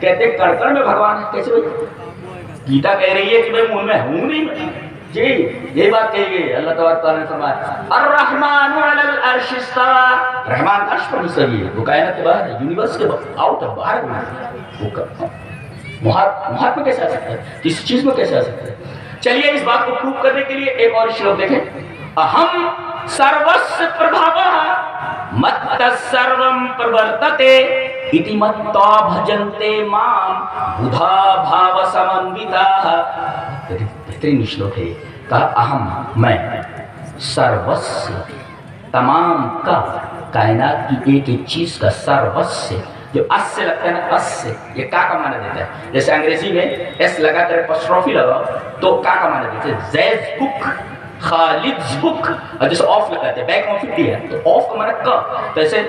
کہتے ہیں کڑکڑ میں بھگوان ہے. کیسے بھائی؟ گیتا کہہ رہی ہے کہ میں ان میں ہوں نہیں. جی یہی بات کہی گئی. اللہ تبارک تعالیٰ نے فرمایا الرحمن علی العرش استوى. رحمان عرش پر مستوی ہے. وہ کائنات کے باہر ہے, یونیورس کے آؤٹ ہے, باہر ہے. وہ محاط میں کیسے آ سکتا ہے, کسی چیز میں کیسے آ سکتا ہے؟ چلیے اس بات کو پروف کرنے کے لیے ایک اور شلوک دیکھیں. اہم سروس پربھاوہ مت سروم پرورتتے اتی متا بھجنتے مام بدھا بھاو سمنوتاہ. بہترین شلوک ہے. کہا اہم میں, سروس تمام کا, کائنات کی ایک ایک چیز کا, سروس سے جو اس سے لگتا ہے نا, اس سے یہ کا معنی دیتا ہے. جیسے انگریزی میں ایس لگا کر اپوسٹروفی لگاؤ تو کا معنی دیتے ہیں. زید بک, خالد بک. اور جیسے آف لگاتے ہیں, بیک آف ہے تو آف کا معنی کا. جیسے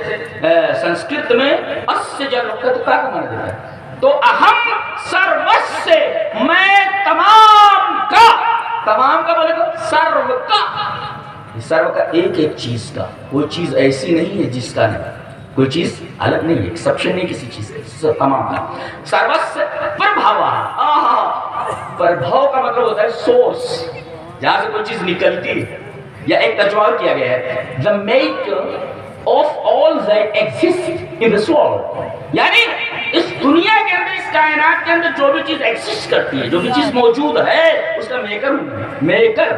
سنسکرت میں اس سے جب لگتا ہے تو کا معنی دیتا ہے. تو اہم سروس سے, میں تمام کا, تمام کا بولے تو سرو کا, سرو کا ایک ایک چیز کا. کوئی چیز ایسی نہیں ہے جس کا نہیں, کوئی چیز الگ نہیں ہے, ایکسپشن نہیں کسی چیز کا, تمام کا. سروس پربھاوا. پربھاو کا مطلب ہوتا ہے سورس, جہاں سے کوئی چیز نکلتی ہے. یا ایک ترجمہ کیا گیا ہے the maker of all that exist in this world. یعنی اس دنیا کے اندر, اس کائنات کے اندر جو بھی چیز ایگزسٹ کرتی ہے, جو بھی چیز موجود ہے, اس کا میکر ہوں. میکر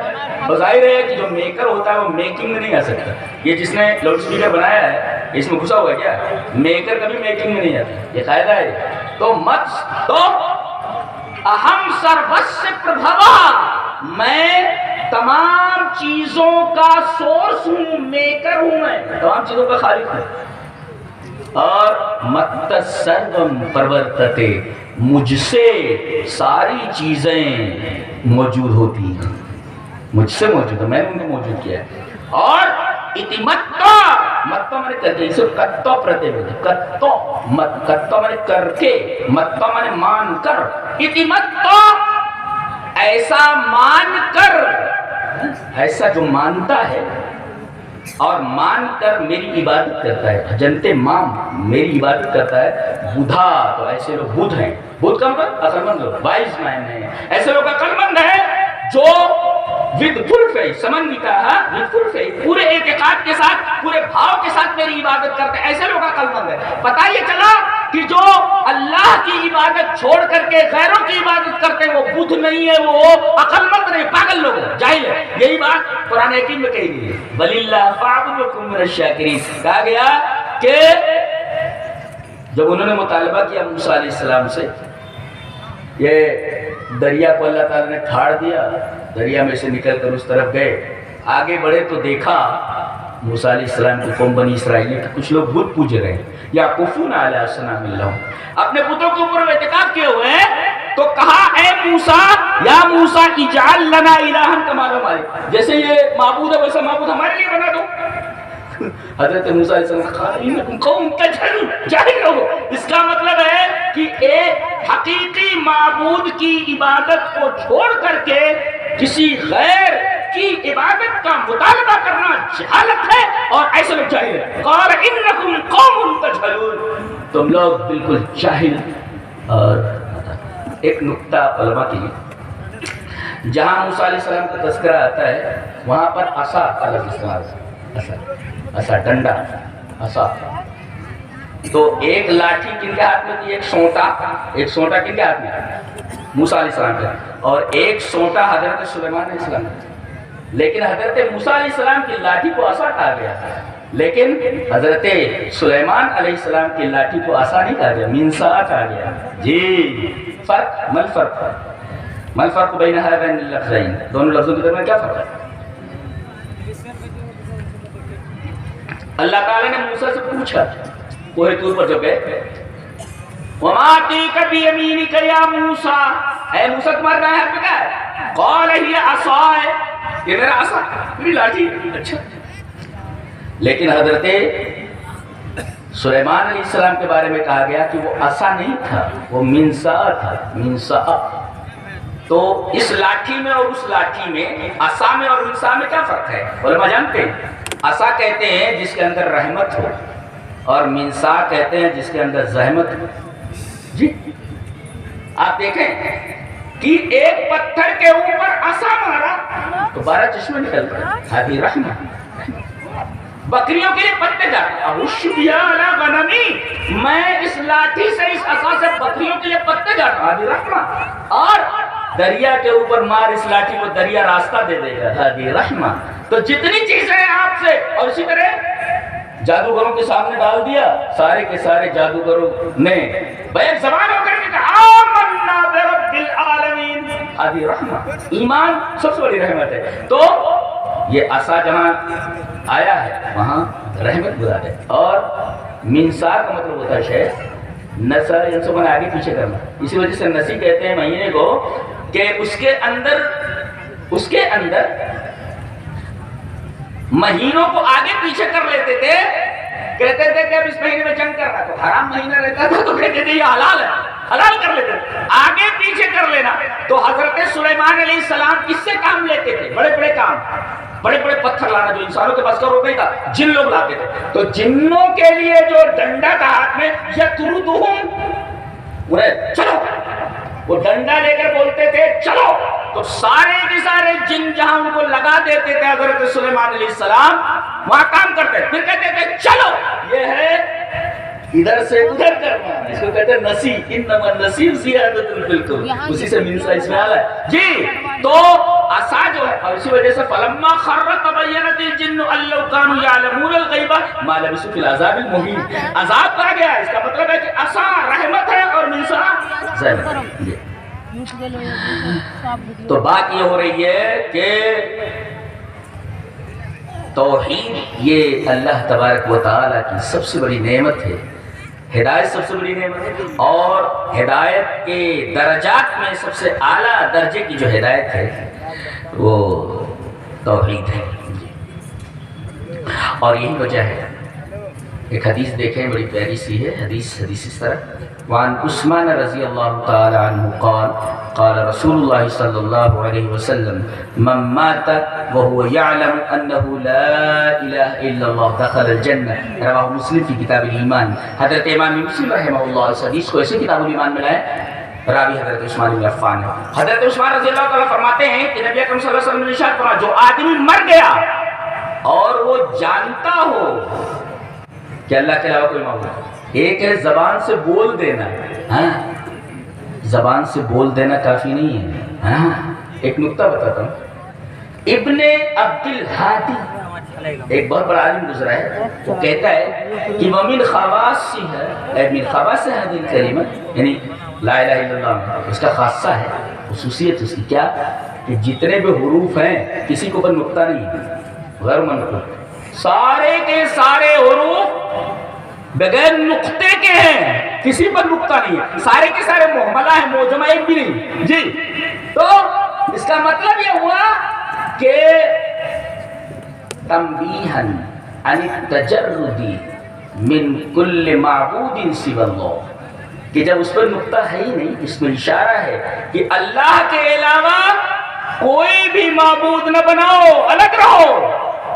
ظاہر ہے کہ جو میکر ہوتا ہے وہ میکنگ میں نہیں آ سکتا. یہ جس نے لاؤڈ اسپیکر بنایا ہے اس میں گھسا ہوا ہے کیا؟ میکر کبھی میکنگ میں نہیں آتا, یہ قاعدہ ہے. تو مت تو اہم سروس پربھوا, میں تمام چیزوں کا سورس ہوں, میکر ہوں, میں تمام چیزوں کا خالق ہوں. اور مت سروم پرورتتے, مجھ سے ساری چیزیں موجود ہوتی ہیں, مجھ سے موجود ہے, میں نے ان کو موجود کیا ہے. اور اتی متا, متا میں نے کر کے, اسے کتو پرتے میں کتو, مت کتو میں نے کر کے, متا میں نے مان کر, اتی متا ایسا مان کر, ایسا جو مانتا ہے اور مان کر میری عبادت کرتا ہے. جنتے مام, میری عبادت کرتا ہے. بدھا, تو ایسے لوگ بدھ ہیں. بدھ کا مطلب عقل مند لوگ, وائز مین ہیں. ایسے لوگ عقل مند ہے جو ود فل فیتھ, سمنوتا ہے, ود فل فیتھ, پورے اعتقاد کے ساتھ, پورے بھاؤ کے ساتھ میری عبادت کرتے ہیں. ایسے لوگ عقل مند ہے. پتہ یہ چلا کہ جو اللہ کی عبادت چھوڑ کر کے غیروں کی عبادت کرتے ہیں وہ بدھ نہیں ہے, وہ عقل مند نہیں, پاگل لوگ ہیں, جاہل ہے. یہی بات قرآن حکیم میں کہی گئی ہے. وَلِلَّهِ فَاعْبُدْ وَكُن مِّنَ الشَّاكِرِينَ. کہا گیا کہ جب انہوں نے مطالبہ کیا موسیٰ علیہ السلام سے, یہ دریا کو اللہ تعالیٰ نے پھاڑ دیا, دریا میں سے نکل کر اس طرف گئے. آگے بڑھے تو دیکھا موسیٰ علیہ السلام کی قوم بنی اسرائیل کہ کچھ لوگ بت پوج رہے ہیں, یا کفون علی اصنام اللہ, اپنے بتوں کے اوپر اعتقاد کیے ہوئے ہیں. تو کہا اے موسیٰ, یا موسیٰ اجعل لنا الہا کما لهم آلہہ, جیسے یہ معبود ہے ویسا معبود ہمارے لیے بنا دو. حضرت موسیٰ علیہ السلام قال انکم قوم تجہلون, جاہل لوگو. اس کا مطلب ہے کہ ایک حقیقی معبود کی عبادت کو چھوڑ کر کے کسی غیر کی عبادت کا مطالبہ کرنا جہالت ہے, اور ایسے لوگ جاہل ہیں. قال انکم قوم تجہلون, تم لوگ بالکل جاہل. اور ایک نکتہ علماء کی, جہاں موسیٰ علیہ السلام کا تذکرہ آتا ہے وہاں پر عصا کا لفظ استعمال ہے. عصا, ڈنڈا, عصا. تو ایک لاٹھی کن کے ہاتھ میں تھی, ایک سونٹا, ایک سونٹا کن کے ہاتھ میں تھی, موسیٰ علیہ السلام کا, اور ایک سونٹا حضرت سلیمان علیہ السلام کا. لیکن حضرت موسیٰ علیہ السلام کی لاٹھی کو عصا کہا گیا, لیکن حضرت سلیمان علیہ السلام کی لاٹھی کو عصا نہیں کہا گیا, منصا کہا گیا. جی فرق, مل فرق, مل فرق بین هذین اللفظین, دونوں لفظوں کے درمیان کیا فرق ہے؟ اللہ تعالیٰ نے موسیٰ سے پوچھا کوہ طور پر جب گئے, وما تلک بیمینک یا موسیٰ, اے موسیٰ تمہارے دائیں ہاتھ میں کیا ہے؟ قال ہی عصائے, یہ میرا عصا, میری لاٹھی. اچھا, لیکن حضرت سلیمان علیہ السلام کے بارے میں کہا گیا کہ وہ عصا نہیں تھا, وہ منصا تھا, منصا. تو اس لاٹھی میں اور اس لاٹھی میں, عصا میں اور منصا میں کیا فرق ہے؟ علماء جانتے ہیں. عصا کہتے ہیں جس کے اندر رحمت ہو, اور منصا کہتے ہیں جس کے اندر زحمت ہو. جی آپ دیکھیں کہ ایک پتھر کے اوپر عصا مارا تو 12 چشمے نکل گئے. ہادی رحمہ. بکریوں کے لیے پتے جاتا غنمی، میں اس لاٹھی سے اس عصا سے بکریوں کے لیے پتے جاتا. ہادی رحمہ. اور دریا کے اوپر مار اس لاٹھی کو، دریا راستہ دے دے گا. ہادی رحمہ. تو جتنی چیزیں ہیں آپ سے، اور اسی طرح جادوگروں کے سامنے ڈال دیا، سارے کے سارے جادوگروں نے بیک زبان ہو کر کے کہا آمنا برب العالمین. ہادی رحمہ. ایمان سب سے بڑی رحمت ہے. تو یہ عصا جہاں آیا ہے وہاں رحمت مراد ہے. اور منسار کا مطلب ہوتا ہے شیخ نسا، انسان آگے پیچھے کرنا. اسی وجہ سے نسی کہتے ہیں مہینے کو کہ اس کے اندر مہینوں کو آگے پیچھے کر لیتے تھے. کہتے تھے کہ اب اس مہینے میں جنگ کر رہا تو حرام مہینہ رہتا تھا تو کہتے تھے یہ حلال ہے، حلال کر لیتے تھے. آگے پیچھے کر لینا. تو حضرت سلیمان علیہ السلام کس سے کام لیتے تھے؟ بڑے بڑے کام، بڑے بڑے پتھر لانا جو انسانوں کے پاس کا روک نہیں تھا، جن لوگ لاتے تھے. تو جنوں کے لیے جو ڈنڈا تھا ہاتھ میں، انہیں چلو، وہ ڈنڈا لے کر بولتے تھے چلو. تو سارے کے سارے جن جہاں ان کو لگا دیتے تھے حضرت سلیمان علیہ السلام وہاں کام کرتے. پھر کہتے تھے چلو، یہ ہے ادھر سے ادھر کرنا، اس کو کہتے ہیں نسی. انما النسی زیادۃ فی الکفر. اسی سے منسا اس میں آیا ہے جی. تو عصا جو ہے، اور اسی وجہ سے فلما خر تبینت الجن ان لو كانوا يعلمون الغیب ما لبثوا فی العذاب المہین. عذاب کہا گیا ہے، اس کا مطلب ہے کہ عصا رحمت ہے اور منسا ذلت. تو بات یہ ہو رہی ہے کہ توحید یہ اللہ تبارک و تعالیٰ کی سب سے بڑی نعمت ہے. ہدایت سب سے بڑی نعمت ہے، اور ہدایت کے درجات میں سب سے اعلیٰ درجے کی جو ہدایت ہے وہ توحید ہے. اور یہی وجہ ہے. ایک حدیث دیکھیں بڑی پیاری سی ہے. حدیث اس طرح وعن عثمان رضی اللہ تعالی عنہ قال قال رسول اللہ صلی اللہ علیہ وسلم من مات وهو يعلم انه لا الہ الا اللہ دخل الجنہ. رواہ مسلم فی کتاب الایمان. حضرت امام مسلم رحمہ اللہ اس حدیث کو ایسے کتاب الایمان میں لائے. راوی حضرت عثمان بن عفان ہے. حضرت عثمان رضی اللہ تعالیٰ فرماتے ہیں کہ نبی اکرم صلی اللہ علیہ وسلم نے ارشاد فرمایا جو آدمی مر گیا اور وہ جانتا ہو کہ اللہ کے علاوہ کوئی معبود ہے. ایک ہے زبان سے بول دینا، ہاں زبان سے بول دینا کافی نہیں ہے. ہاں ایک نکتہ بتاتا ہوں. ابن عبد الہادی ایک بہت بڑا عالم گزرا ہے. وہ کہتا ہے کہ ومن خواص ہے، من خواص هذه الکلمہ یعنی لا الہ الا اللہ اس کا خاصہ ہے، خصوصیت اس کی کیا کہ جتنے بھی حروف ہیں کسی کو پر نکتہ نہیں ہے، غیر منقوط. سارے کے سارے حروف بغیر نقطے کے ہیں، کسی پر نقطہ نہیں ہے. سارے کے سارے محملہ ہیں، موجمہ ایک بھی نہیں جی. تو اس کا مطلب یہ ہوا کہ تنبیہا عن التجرد من کل معبود سوی اللہ، کہ جب اس پر نقطہ ہے ہی نہیں، اس میں اشارہ ہے کہ اللہ کے علاوہ کوئی بھی معبود نہ بناؤ، الگ رہو،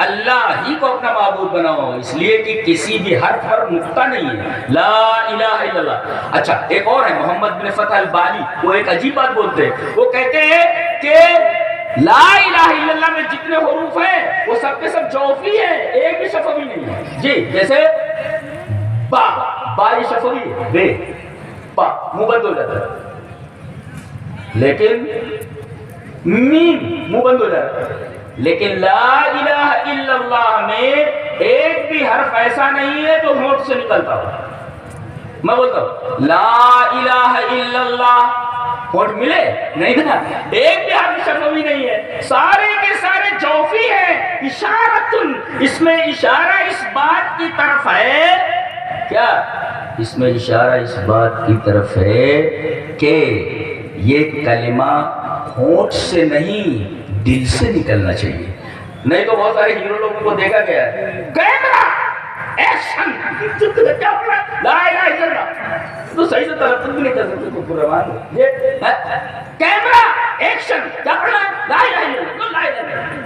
اللہ ہی کو اپنا معبود بناؤ. اس لیے کہ کسی بھی حرف پر نقطہ نہیں ہے. لا الہ الا اللہ. اچھا ایک اور ہے محمد بن فتح البالی، وہ ایک عجیب بات بولتے ہیں. وہ کہتے ہیں کہ لا الہ الا اللہ میں جتنے حروف ہیں وہ سب کے سب جوفی ہیں، ایک بھی شفوی نہیں ہے جی. جیسے با، با یہ شفوی ہے، بے با منہ بند ہو جاتا ہے، لیکن میم منہ بند ہو جاتا ہے. لیکن لا الہ الا اللہ میں ایک بھی حرف ایسا نہیں ہے جو ہونٹ سے نکلتا ہو. میں بولتا ہوں لا الہ الا اللہ، ہونٹ ملے نہیں نا، ایک بھی حرف شفوی نہیں ہے، سارے کے سارے جوفی ہیں. اشارتن، اس میں اشارہ اس بات کی طرف ہے، کیا اس میں اشارہ اس بات کی طرف ہے کہ یہ کلمہ ہونٹ سے نہیں دل سے نکلنا چاہیے. نہیں تو بہت سارے ہیرو لوگوں کو دیکھا گیا ہے کیمرہ ایکشن لا الہ الا اللہ تو صحیح سے تلفظ بھی نہیں کر سکتے تو پورا مان یہ کیمرہ ایکشن کیا پڑھنا ہے لا الہ الا اللہ.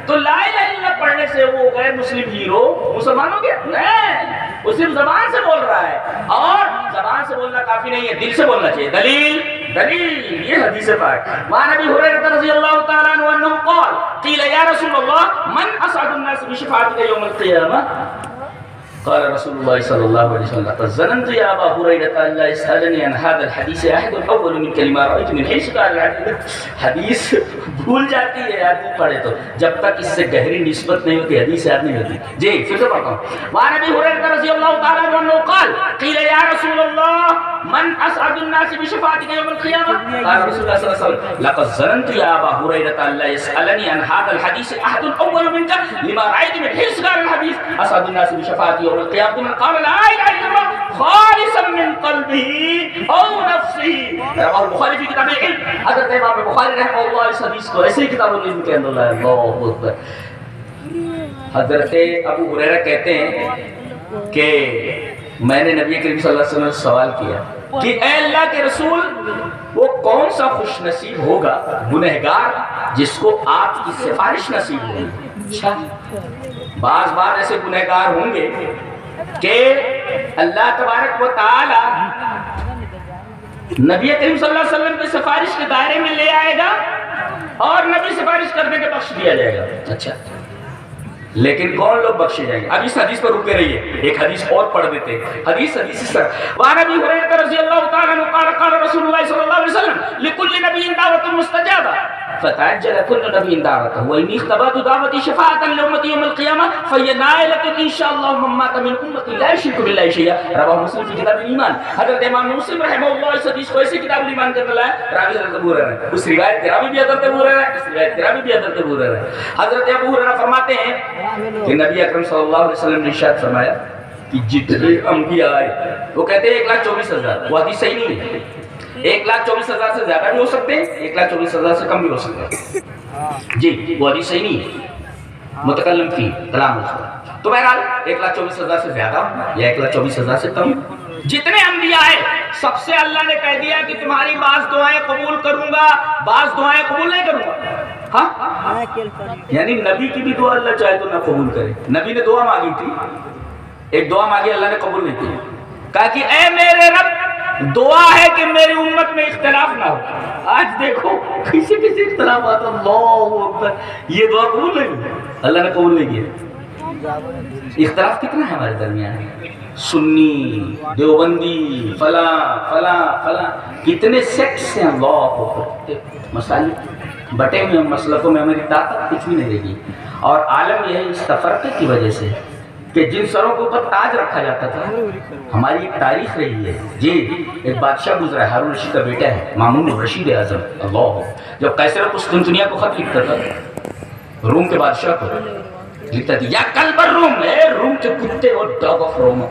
تو لا الہ الا اللہ پڑھنے سے وہ غیر مسلم ہیرو مسلمان ہو گیا؟ نہیں، وہ صرف زبان سے بول رہا ہے. اور زبان سے بولنا کافی نہیں ہے، دل سے بولنا چاہیے. دلیل دلیل یہ حدیث پاک. وعن ابی ہریرہ رضی اللہ تعالی عنہ انہ قال قیل یا رسول اللہ من اسعد الناس بشفاعتک یوم القیامہ قال رسول الله صلى الله عليه وسلم لقد ظننت يا ابا هريره ان لا يسالني عن هذا الحديث احد اول من كلمه رايت من حيث قال حدیث بھول جاتی ہے آدمی پڑھے تو جب تک اس سے گہری نسبت نہیں ہوتی حدیث یاد نہیں ہوتی. جی پھر سے پڑھتا ہوں. وعن ابي هريره رضي الله تعالى عنه قال قيل يا رسول الله من اسعد الناس بشفاعتك يوم القيامه قال رسول الله صلى الله عليه وسلم لقد ظننت يا ابا هريره ان لا يسالني عن هذا الحديث احد اول منك لما رايت من حيث قال الحديث اسعد الناس بشفاعتي يوم القيامة من قال لا إله إلا الله خالصا من قلبه أو نفسه. رواه البخاري في كتاب العلم. حضرت امام بخاری رحمہ اللہ اس حدیث کو ایسے ہی کتاب العلم کے اندر لایا. اللہ اکبر. حضرت ابو ہریرہ کہتے ہیں کہ میں نے نبی کریم صلی اللہ علیہ وسلم سے سوال کیا کہ اے اللہ کے رسول وہ کون سا خوش نصیب ہوگا گنہگار جس کو آپ کی سفارش نصیب ہوگی. اچھا بعض بار ایسے گنہگار ہوں گے کہ اللہ تبارک و تعالی نبی کریم صلی اللہ علیہ وسلم کی سفارش کے دائرے میں لے آئے گا اور نبی سفارش کرنے کے بخش دیا جائے گا. اچھا لیکن کون لوگ بخشے جائیں گے؟ اب اس حدیث پر رکے رہیے, ایک حدیث اور پڑھ دیتے ہیں. حدیث اس طرح وعن ابی ہریرہ رضی اللہ تعالی عنہ قال قال رسول اللہ صلی اللہ علیہ وسلم لكل نبی دعوت مستجابہ فتعجل كل نبي دعوته وإني اختبأت دعوتي شفاعة لأمتي يوم القيامة فهي نائلة إن شاء الله من مات من أمتي لا يشرك بالله شيئا. رواه مسلم في كتاب الإيمان. حضرت امام مسلم رحمہ اللہ اس حدیث کو ایسے کتاب الایمان کے اندر لایا. راوی حضرت ابو ہریرہ ہے, اس روایت کے راوی بھی حضرت ابو ہریرہ ہے, اس روایت کے راوی بھی حضرت ابو ہریرہ ہے. حضرت ابو ہریرہ فرماتے ہیں کہ نبی اکرم صلی اللہ علیہ وسلم نے ارشاد فرمایا کہ جتنے انبیاء آئے وہ کہتے ہیں 1,24,000. وہ حدیث صحیح نہیں ہے. 1,24,000 سے زیادہ بھی ہو سکتے ہیں, 1,24,000 سے کم بھی ہو سکتے ہیں. جی وہ حدیث صحیح نہیں ہے, متکلم فی کلام رسول. تو بہرحال 1,24,000 سے زیادہ یا 1,24,000 سے کم جتنے انبیاء آئے سب سے اللہ نے کہہ دیا کہ تمہاری بعض دعائیں قبول کروں گا, بعض دعائیں قبول نہیں کروں گا. ہاں یعنی نبی کی بھی دعا اللہ چاہے تو نہ قبول کرے. نبی نے دعا مانگی تھی, ایک دعا مانگی اللہ نے قبول نہیں کی. کہا کہ اے میرے رب دعا ہے کہ میری امت میں اختلاف نہ ہو. آج دیکھو کسی کسی اختلاف آتا, اللہ اکبر, یہ دعا قبول نہیں, اللہ نے قبول نہیں کیا. اختلاف کتنا ہے ہمارے درمیان, سنی دیوبندی فلاں فلاں فلاں, کتنے سیکٹس ہیں. اللہ اکبر, مسائل بٹے ہوئے مسلکوں میں ہماری طاقت کچھ بھی نہیں رہے گی. اور عالم یہ ہے اس تفرقے کی وجہ سے کہ جن سروں کے اوپر تاج رکھا جاتا تھا, ہماری ایک تاریخ رہی ہے. جی ایک بادشاہ گزرا ہے, ہارون رشید کا بیٹا ہے مامون رشید اعظم. اللہ جب قیصر قسطنطنیہ کو خط لکھتا تھا, روم کے بادشاہ کو لکھتا تھا, یا کلب الروم, ہے روم کے کتے اور ڈاگ آف روم,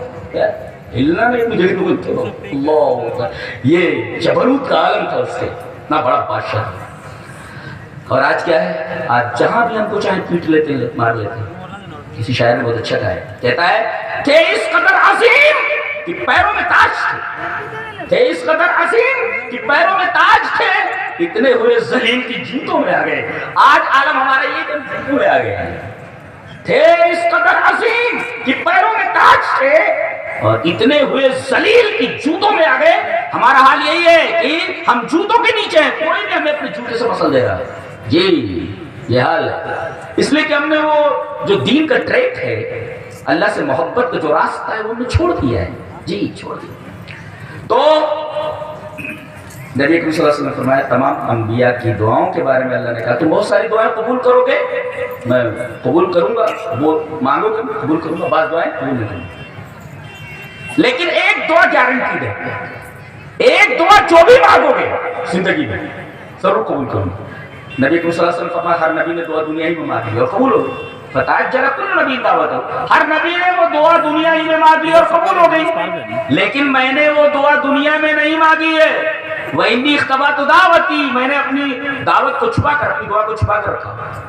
ہلنا نہیں مجھے تو. اللہ یہ جبروت کا عالم تھا, اس سے اتنا بڑا بادشاہ تھا. اور آج کیا ہے, آج جہاں بھی ہم کو چاہے پیٹ لیتے ہیں, مار لیتے ہیں. کسی شاعر نے بہت اچھا کہا ہے, کہتا ہے کہ اس قدر عظیم کہ پیروں میں تاج تھے, تھے اس قدر عظیم کہ پیروں میں تاج تھے, اتنے ہوئے ذلیل کی جوتوں میں آ گئے. آج عالم ہمارا یہ کہ جوتوں میں آ گئے ہیں. تھے اس قدر عظیم کہ پیروں میں تاج تھے اور اتنے ہوئے ذلیل کی جوتوں میں آ گئے. ہمارا حال یہی ہے کہ ہم جوتوں کے نیچے ہیں, کوئی بھی ہمیں اپنے جوتے سے مسل دے رہا ہے. جی یہ حال ہے, اس لیے کہ ہم نے وہ جو دین کا ٹریک ہے, اللہ سے محبت کا جو راستہ ہے, وہ ہم نے چھوڑ دیا ہے. جی چھوڑ دیا. تو نبی کریم صلی اللہ علیہ وسلم نے فرمایا تمام انبیاء کی دعاؤں کے بارے میں اللہ نے کہا تم بہت ساری دعائیں قبول کرو گے, میں قبول کروں گا, وہ مانگو گے میں قبول کروں گا, بعض دعائیں قبول نہیں کروں گا. لیکن ایک دعا گارنٹیڈ ہے, ایک دعا جو بھی مانگو گے زندگی میں ضرور قبول کروں گا. نبی صلی اللہ علیہ وسلم فرمایا ہر نبی نے دعا دنیا ہی میں مانگی اور قبول ہو گئی. فتعجل كل نبی دعوت, ہر نبی نے وہ دعا دنیا ہی میں مانگ لی اور قبول ہو گئی. لیکن میں نے وہ دعا دنیا میں نہیں مانگی ہے. وَإِنِّي اخْتَبَأْتُ دَعْوَتِي, میں نے اپنی دعوت کو چھپا کر, اپنی دعا کو چھپا کر رکھا.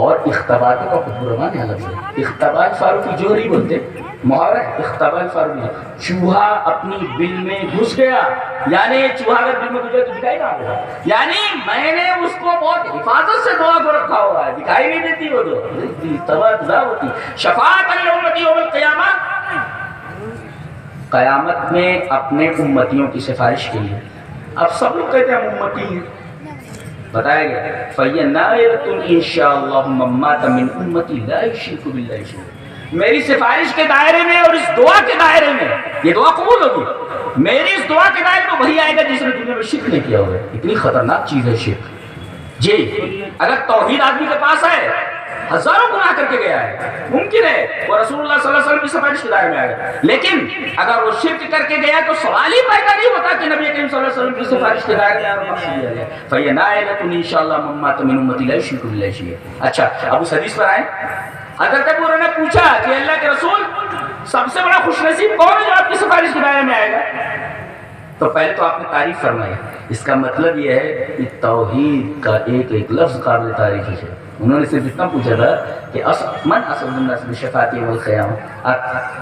اور اختباط کا قدرمان ہے لفظ ہے. اختباط فاروقی جوہری بولتے, محاورہ اختباط فاروقی, چوہا اپنی بل میں گھس گیا, یعنی چوہا اگر بل میں گھس گیا تو دکھائی نہ آتا, یعنی میں نے اس کو بہت حفاظت سے دعا کو رکھا ہوا ہے, دکھائی نہیں دیتی وہ دعا. اختباط دعوتی شفاعت لامتی یوم القیامہ, قیامت میں اپنے امتیوں کی سفارش کے لیے اب سب لوگ کہتے ہیں ہم امتی ہیں. بتایا گیا فَيَنَائِرَةٌ إِنشَاءَ اللَّهُ مَمَّاتَ مِنْ أُمَّتِي لَا يُشْرِكُ بِاللَّهِ شَيْئًا. میری سفارش کے دائرے میں اور اس دعا کے دائرے میں یہ دعا قبول ہوگی. میری اس دعا کے دائرے میں وہی آئے گا جس نے دنیا میں شرک نہیں کیا ہوا ہے. اتنی خطرناک چیز ہے شرک. جی اگر توحید آدمی کے پاس ہے ہزاروں گناہ کر کے گیا ہے, ممکن ہے وہ رسول اللہ صلی اللہ علیہ وسلم کی سفارش کے دائرے میں آ گیا, لیکن اگر وہ شرک کر کے گیا تو سوال ہی پیدا نہیں ہوتا کہ نبی کریم صلی اللہ علیہ وسلم کی سفارش کے دائرے میں آ گیا. فَيَنَائِلَةٌ إِنشَاءَ اللَّهُ مَمَّاتَ مِنْ أُمَّتِي لَا يُشْرِكُ بِاللَّهِ شَيْئًا. اچھا اب اس حدیث پر آئیں. حضرت ابو ہریرہ نے پوچھا کہ اللہ کے رسول سب سے بڑا خوش نصیب کون ہے جو آپ کی سفارش کے دائرے میں آئے گا؟ تو پہلے تو آپ نے تعریف فرمائی. اس کا مطلب یہ ہے کہ توحید کا ایک ایک لفظ قابل تعریف ہے. انہوں نے صرف اتنا پوچھا تھا کہ من اسعد الناس بشفاعتی یوم القیامہ,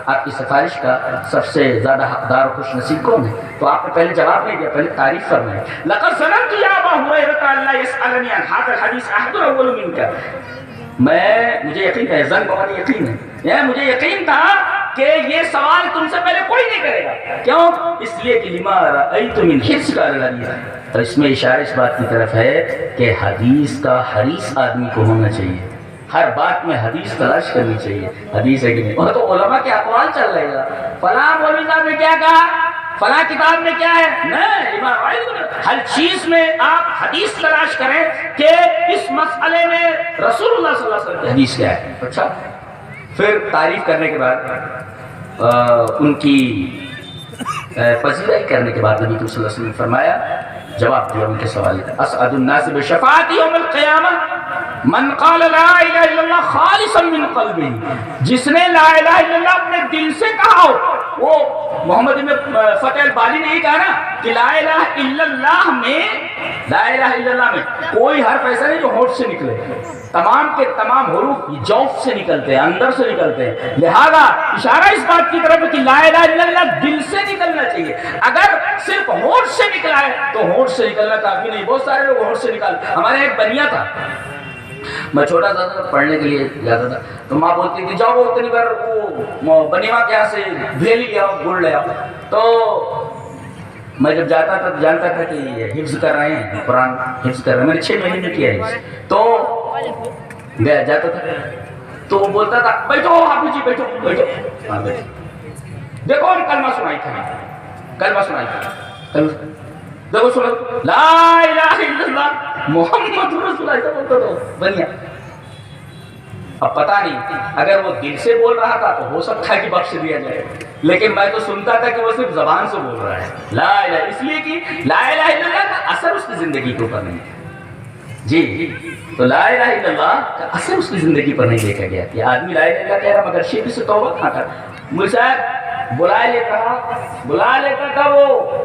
آپ کی سفارش کا سب سے زیادہ حقدار و خوش نصیب کون ہے؟ تو آپ نے پہلے جواب نہیں دیا, پہلے تعریف فرمائی. لقد ظننت یا ابا ہریرہ اللہ یسألنی عن هذا الحدیث احد اول منک. مجھے یقین ہے, ظن بمعنی یقین ہے, مجھے یقین تھا کہ یہ سوال تم سے پہلے کوئی نہیں کرے گا. کیوں؟ اس لیے کہ لما رأیت من حرصک علی الحدیث. اور اس میں اشارہ اس بات کی طرف ہے کہ حدیث کا حریص آدمی کو ہونا چاہیے, ہر بات میں حدیث تلاش کرنی چاہیے. حدیث ہے کہ نہیں, وہ تو علماء کے اقوال چل رہے گا, فلاں مولوی صاحب نے کیا کہا, فلاں کتاب میں کیا ہے. نہیں, ہر چیز میں آپ حدیث تلاش کریں کہ اس مسئلے میں رسول اللہ صلی اللہ علیہ وسلم کی حدیث کیا ہے. اچھا پھر تعریف کرنے کے بعد ان کی پذیرائی کرنے کے بعد نبی صلی اللہ علیہ وسلم نے فرمایا, جواب دیا ان کے سوال کا. اسعد الناس بشفاعتی یوم القیامہ من قال لا الہ الا اللہ خالصا من قلبہ. جس نے لا الہ الا اللہ اپنے دل سے کہا ہو. وہ محمد بن فتح الباری نے یہ کہا نا کہ لا الہ الا اللہ میں, لا الہ الا اللہ میں کوئی حرف ایسا نہیں جو ہونٹ سے نکلے, تمام کے تمام حروف جوف سے نکلتے ہیں, اندر سے نکلتے ہیں. لہذا اشارہ اس بات کی طرف ہے کہ لا الہ الا اللہ دل سے نکلنا چاہیے. اگر صرف ہونٹ سے نکلا ہے تو ہونٹ سے نکلنا کافی نہیں. بہت سارے لوگ ہونٹ سے نکال. ہمارے ایک بنیا تھا, میں چھوٹا تھا پڑھنے کے لیے جاتا تھا, تو ماں بولتی تھی جاؤ اتنی بار وہ بنیوا کے یہاں سے بھیلی لیا گڑ لیا. تو میں جب جاتا تھا تو جانتا تھا کہ یہ حفظ کر رہے ہیں, قرآن حفظ کر رہے ہیں. میں نے 6 مہینے میں کیا ہے. تو گیا جاتا تھا تو وہ بولتا تھا بیٹھو حافظ جی بیٹھو بیٹھو. ہاں بیٹھو, دیکھو کلمہ سنائی تھا, کلمہ سنائی تھا, دیکھو سنو لا الہ الا اللہ محمد رسول اللہ بولتا تو بنیا. اب پتہ نہیں اگر وہ دل سے بول رہا تھا تو ہو سکتا ہے کہ بخش دیا جائے, لیکن میں تو سنتا تھا کہ وہ صرف زبان سے بول رہا ہے لا الہ, اس لیے کہ لا الہ الا اللہ کا اثر اس کی زندگی کے اوپر نہیں ہے. جی تو لا الہ الا اللہ کا اثر اس کی زندگی پر نہیں دیکھا گیا کہ آدمی لا الہ الا اللہ کہہ رہا مگر شرک سے توبہ کہاں کر. مجھ صاحب بلا لیتا تھا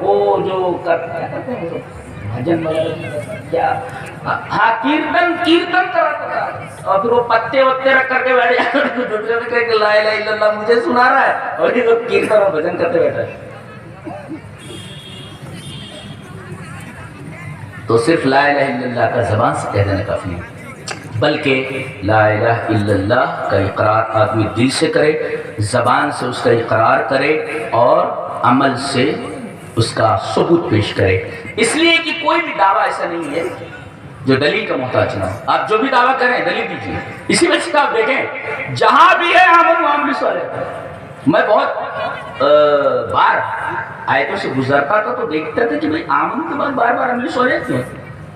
وہ جو کرتے ہیں بھجن وغیرہ کیا, ہاں کیرتن کراتا تھا, اور پھر وہ پتے وتے رکھ کر کے بیٹھ جاتا تھا. دوسرے نے کہا کہ لا الہ الا اللہ مجھے سنا رہا ہے اور یہ لوگ کیرتن اور بھجن کرتے بیٹھا ہے. تو صرف لا الہ الا اللہ کا زبان سے کہہ دینا کافی نہیں, بلکہ لا الہ الا اللہ کا اقرار آدمی دل سے کرے, زبان سے اس کا اقرار کرے اور عمل سے اس کا ثبوت پیش کرے. اس لیے کہ کوئی بھی دعویٰ ایسا نہیں ہے جو دلیل کا محتاج نہ ہو. آپ جو بھی دعویٰ کریں دلیل دیجیے. اسی وجہ سے آپ دیکھیں جہاں بھی ہے آمن وعملوا الصالحات. میں بہت بار آیتوں سے گزرتا تھا تو دیکھتا تھا کہ بھئی آمن کے بعد بار بار عمل صالحات کیوں,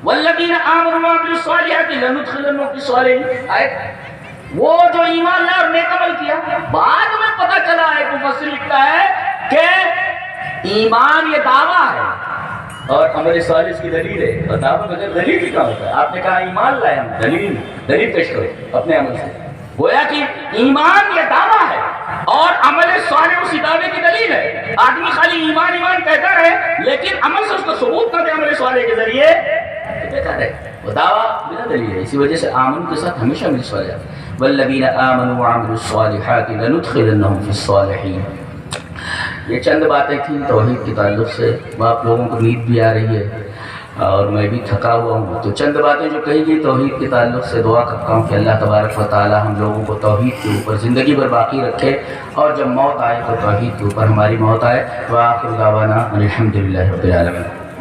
والذین آمنوا وعملوا الصالحات لندخلنهم فی الصالحین. آیت وہ جو ایمان لائے اور نیک عمل کیا, بعد میں پتہ چلا ہے مفسر لکھتا ہے کہ ایمان یہ دعویٰ ہے اور عمل صالح اس کی دلیل ہے. اور دعویٰ بغیر دلیل کی کیا ہوتا ہے. آپ نے کہا ایمان لائے, ہم دلیل پیش کرو اپنے عمل سے. گویا کہ ایمان یہ دعویٰ ہے اور عمل صالح اسی دعوے کی دلیل ہے. آدمی خالی ایمان ایمان کہتا رہے لیکن عمل سے اس کو ثبوت نہ دے عمل صالح کے ذریعے, بیکار ہے. وہ دعویٰ بلا دلیل ہے. اسی وجہ سے آمن کے ساتھ ہمیشہ عمل صالح, والذین آمنوا وعملوا الصالحات لندخلنهم فی الصالحین. یہ چند باتیں تھیں توحید کے تعلق سے. آپ لوگوں کو نیند بھی آ رہی ہے اور میں بھی تھکا ہوا ہوں, تو چند باتیں جو کہی گئی توحید کے تعلق سے دعا کرتا ہوں کہ اللہ تبارک و تعالی ہم لوگوں کو توحید کے اوپر زندگی بھر باقی رکھے اور جب موت آئے تو توحید کے اوپر ہماری موت آئے. وآخر دعوانا الحمدللہ رب العالمین.